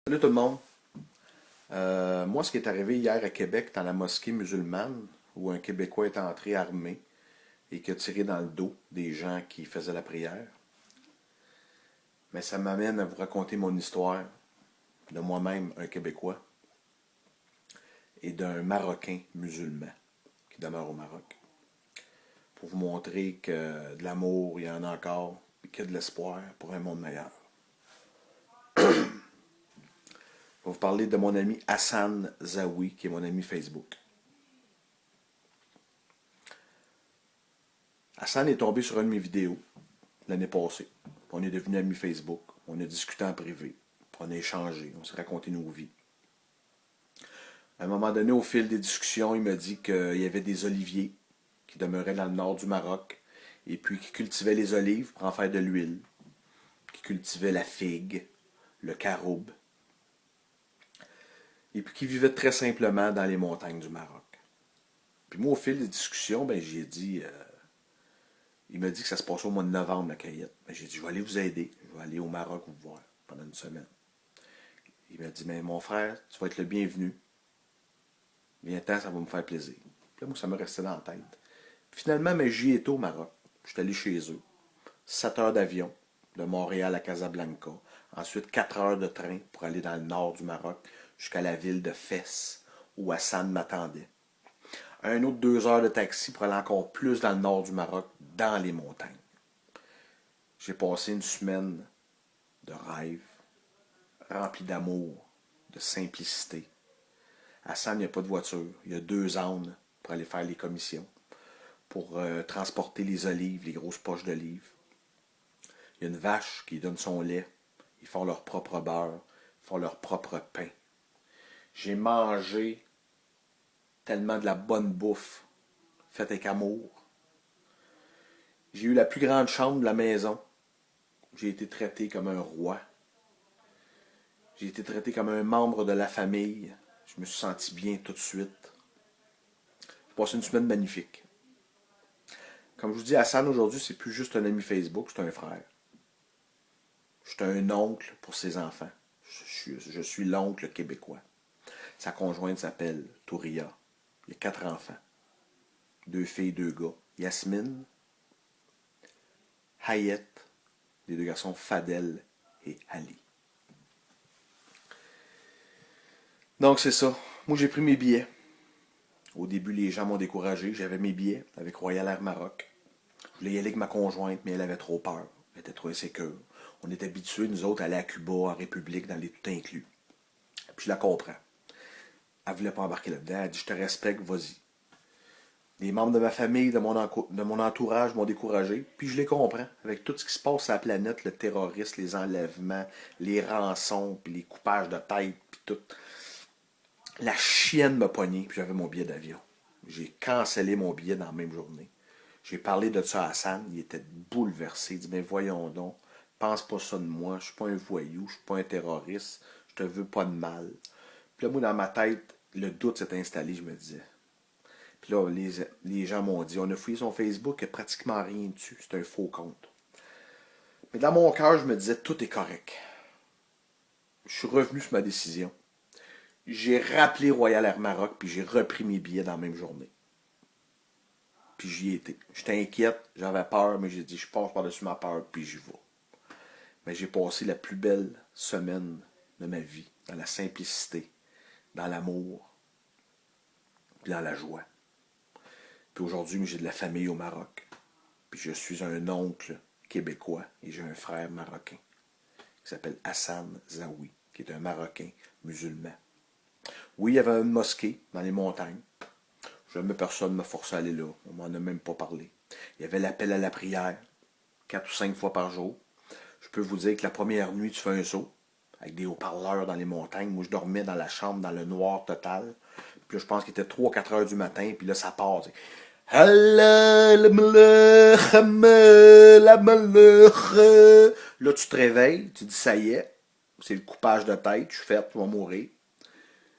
Salut tout le monde. Moi, ce qui est arrivé hier à Québec, dans la mosquée musulmane, où un Québécois est entré armé et qui a tiré dans le dos des gens qui faisaient la prière, mais ça m'amène à vous raconter mon histoire de moi-même, un Québécois, et d'un Marocain musulman qui demeure au Maroc, pour vous montrer que de l'amour, il y en a encore, et qu'il y a de l'espoir pour un monde meilleur. Je vais vous parler de mon ami Hassan Zawi, qui est mon ami Facebook. Hassan est tombé sur une de mes vidéos l'année passée. On est devenus amis Facebook. On a discuté en privé. On a échangé. On s'est raconté nos vies. À un moment donné, au fil des discussions, il m'a dit qu'il y avait des oliviers qui demeuraient dans le nord du Maroc et puis qui cultivaient les olives pour en faire de l'huile, qui cultivaient la figue, le caroube, et puis qui vivaient très simplement dans les montagnes du Maroc. Puis moi, au fil des discussions, j'ai dit, il m'a dit que ça se passait au mois de novembre, la cueillette. J'ai dit, je vais aller vous aider. Je vais aller au Maroc vous voir pendant une semaine. Il m'a dit, mais mon frère, tu vas être le bienvenu. Viens-t'en, ça va me faire plaisir. Puis là, moi, ça me restait dans la tête. Finalement, mais j'y étais au Maroc. Je suis allé chez eux. 7 heures d'avion de Montréal à Casablanca. Ensuite, 4 heures de train pour aller dans le nord du Maroc jusqu'à la ville de Fès, où Hassan m'attendait. Un autre 2 heures de taxi pour aller encore plus dans le nord du Maroc, dans les montagnes. J'ai passé une semaine de rêve, remplie d'amour, de simplicité. Hassan, il n'y a pas de voiture. Il y a 2 ânes pour aller faire les commissions, pour transporter les olives, les grosses poches d'olives. Il y a une vache qui donne son lait. Ils font leur propre beurre, ils font leur propre pain. J'ai mangé tellement de la bonne bouffe, faite avec amour. J'ai eu la plus grande chambre de la maison. J'ai été traité comme un roi. J'ai été traité comme un membre de la famille. Je me suis senti bien tout de suite. J'ai passé une semaine magnifique. Comme je vous dis, Hassan aujourd'hui, c'est plus juste un ami Facebook, c'est un frère. Je suis un oncle pour ses enfants. Je suis l'oncle québécois. Sa conjointe s'appelle Touria. Il y a 4 enfants. 2 filles, 2 gars. Yasmine, Hayet, les 2 garçons Fadel et Ali. Donc c'est ça. Moi j'ai pris mes billets. Au début, les gens m'ont découragé. J'avais mes billets avec Royal Air Maroc. Je voulais y aller avec ma conjointe, mais elle avait trop peur. Elle était trop insécure. On est habitués, nous autres, à aller à Cuba, en République, dans les tout inclus. Puis je la comprends. Elle voulait pas embarquer là-dedans. Elle dit, je te respecte, vas-y. Les membres de ma famille, de mon entourage m'ont découragé. Puis je les comprends. Avec tout ce qui se passe sur la planète, le terrorisme, les enlèvements, les rançons, puis les coupages de tête, puis tout. La chienne m'a pogné, puis j'avais mon billet d'avion. J'ai cancellé mon billet dans la même journée. J'ai parlé de ça à Hassan, il était bouleversé. Il dit, mais voyons donc, pense pas ça de moi, je suis pas un voyou, je suis pas un terroriste, je te veux pas de mal. Puis là, moi, dans ma tête, le doute s'est installé, je me disais. Puis là, les gens m'ont dit, on a fouillé son Facebook, il n'y a pratiquement rien dessus, c'est un faux compte. Mais dans mon cœur, je me disais, tout est correct. Je suis revenu sur ma décision. J'ai rappelé Royal Air Maroc, puis j'ai repris mes billets dans la même journée. Puis j'y étais. J'étais inquiète, j'avais peur, mais j'ai dit, je passe par-dessus ma peur, puis j'y vais. Mais j'ai passé la plus belle semaine de ma vie, dans la simplicité, dans l'amour, puis dans la joie. Puis aujourd'hui, j'ai de la famille au Maroc. Puis je suis un oncle québécois et j'ai un frère marocain qui s'appelle Hassan Zawi, qui est un Marocain musulman. Oui, il y avait une mosquée dans les montagnes. Jamais personne ne m'a forcé à aller là. On m'en a même pas parlé. Il y avait l'appel à la prière, 4 ou 5 fois par jour. Je peux vous dire que la première nuit, tu fais un saut, avec des haut-parleurs dans les montagnes. Moi, je dormais dans la chambre, dans le noir total. Puis là, je pense qu'il était 3 ou 4 heures du matin, puis là, ça part. Là, tu te réveilles, tu dis, ça y est, c'est le coupage de tête, je suis fait, tu vas mourir.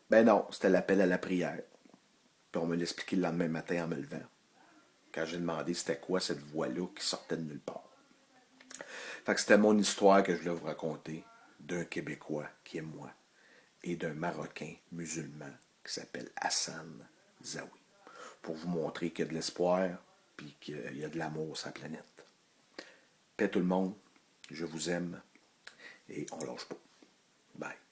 Ben non, c'était l'appel à la prière. Puis on me l'a expliqué le lendemain matin en me levant. Quand j'ai demandé c'était quoi cette voix-là qui sortait de nulle part. Fait que c'était mon histoire que je voulais vous raconter d'un Québécois qui est moi. et d'un Marocain musulman qui s'appelle Hassan Zawi. Pour vous montrer qu'il y a de l'espoir puis qu'il y a de l'amour sur la planète. Paix tout le monde, je vous aime et on lâche pas. Bye.